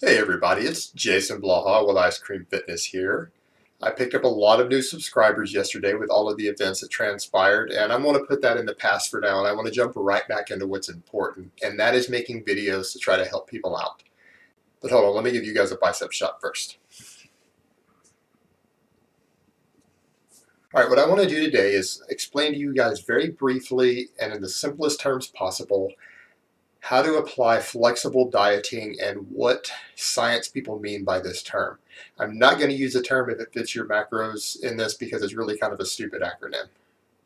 Hey everybody, it's Jason Blaha with Ice Cream Fitness here. I picked up a lot of new subscribers yesterday with all of the events that transpired, and I'm going to put that in the past for now, and I want to jump right back into what's important, and that is making videos to try to help people out. But hold on, let me give you guys a bicep shot first. All right, what I want to do today is explain to you guys very briefly and in the simplest terms possible how to apply flexible dieting and what science people mean by this term. I'm not going to use the term if it fits your macros in this because it's really kind of a stupid acronym.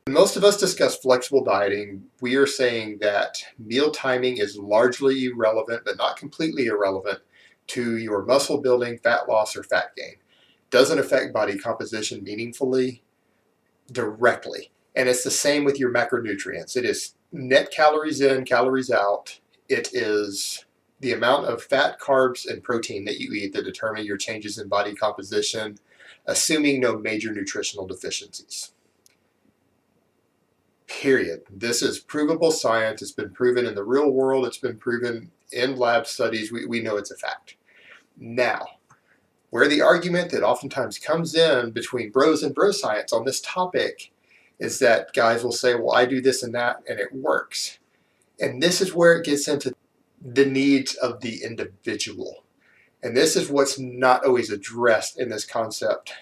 When most of us discuss flexible dieting, we are saying that meal timing is largely irrelevant, but not completely irrelevant to your muscle building, fat loss, or fat gain. It doesn't affect body composition meaningfully directly. And it's the same with your macronutrients. It is net calories in, calories out. It is the amount of fat, carbs, and protein that you eat that determine your changes in body composition, assuming no major nutritional deficiencies. Period. This is provable science. It's been proven in the real world. It's been proven in lab studies. We know it's a fact. Now, where the argument that oftentimes comes in between bros and bro science on this topic is that guys will say, well, I do this and that and it works. And this is where it gets into the needs of the individual. And this is what's not always addressed in this concept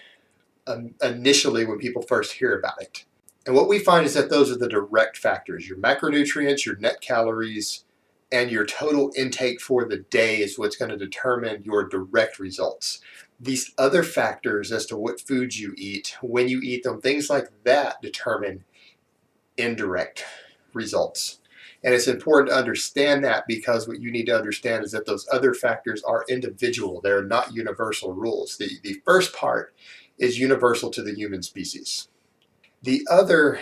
initially when people first hear about it. And what we find is that those are the direct factors. Your macronutrients, your net calories, and your total intake for the day is what's going to determine your direct results. These other factors as to what foods you eat, when you eat them, things like that determine indirect results. And it's important to understand that because what you need to understand is that those other factors are individual. They're not universal rules. The first part is universal to the human species. The other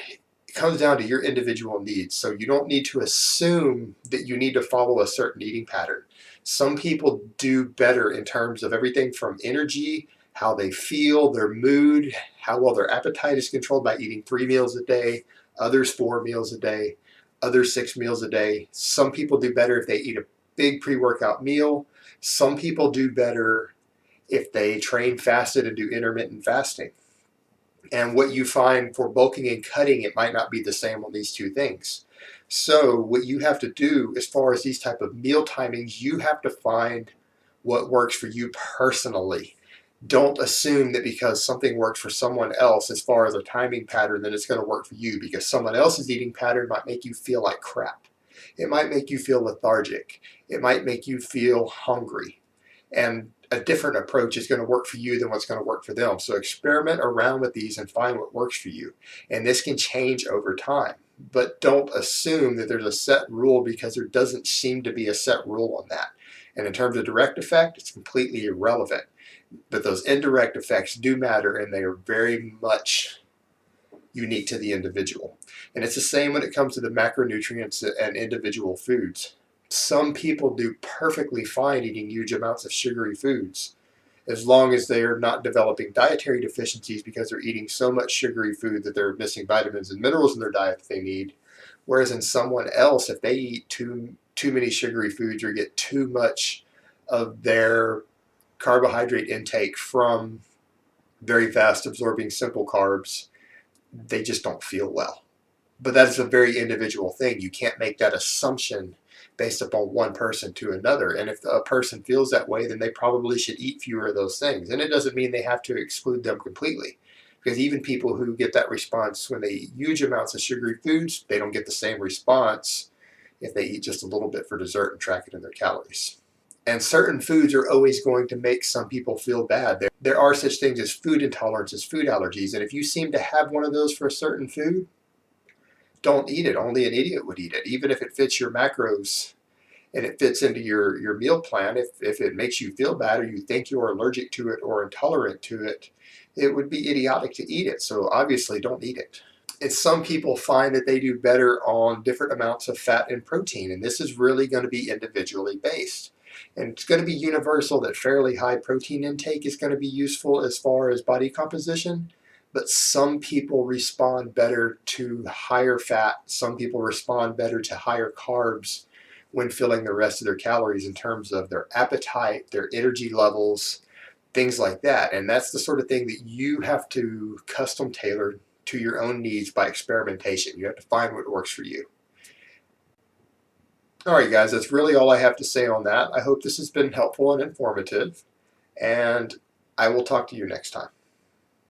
comes down to your individual needs. So you don't need to assume that you need to follow a certain eating pattern. Some people do better in terms of everything from energy, how they feel, their mood, how well their appetite is controlled by eating 3 meals a day, others 4 meals a day, others 6 meals a day. Some people do better if they eat a big pre-workout meal. Some people do better if they train fasted and do intermittent fasting. And what you find for bulking and cutting, it might not be the same on these two things. So what you have to do as far as these type of meal timings, you have to find what works for you personally. Don't assume that because something works for someone else as far as a timing pattern, that it's going to work for you, because someone else's eating pattern might make you feel like crap. It might make you feel lethargic. It might make you feel hungry. And a different approach is going to work for you than what's going to work for them. So experiment around with these and find what works for you. And this can change over time. But don't assume that there's a set rule, because there doesn't seem to be a set rule on that. And in terms of direct effect, it's completely irrelevant. But those indirect effects do matter, and they are very much unique to the individual. And it's the same when it comes to the macronutrients and individual foods. Some people do perfectly fine eating huge amounts of sugary foods as long as they're not developing dietary deficiencies because they're eating so much sugary food that they're missing vitamins and minerals in their diet that they need. Whereas in someone else, if they eat too many sugary foods or get too much of their carbohydrate intake from very fast absorbing simple carbs, they just don't feel well. But that is a very individual thing. You can't make that assumption based upon one person to another. And if a person feels that way, then they probably should eat fewer of those things. And it doesn't mean they have to exclude them completely, because even people who get that response when they eat huge amounts of sugary foods, they don't get the same response if they eat just a little bit for dessert and track it in their calories. And certain foods are always going to make some people feel bad. There are such things as food intolerances, food allergies. And if you seem to have one of those for a certain food, don't eat it. Only an idiot would eat it. Even if it fits your macros and it fits into your meal plan, if it makes you feel bad or you think you're allergic to it or intolerant to it, it would be idiotic to eat it. So obviously don't eat it. And some people find that they do better on different amounts of fat and protein, and this is really going to be individually based. And it's going to be universal that fairly high protein intake is going to be useful as far as body composition. But some people respond better to higher fat. Some people respond better to higher carbs. when filling the rest of their calories in terms of their appetite, their energy levels, things like that. And that's the sort of thing that you have to custom tailor to your own needs by experimentation. You have to find what works for you. All right, guys, that's really all I have to say on that. I hope this has been helpful and informative, and I will talk to you next time.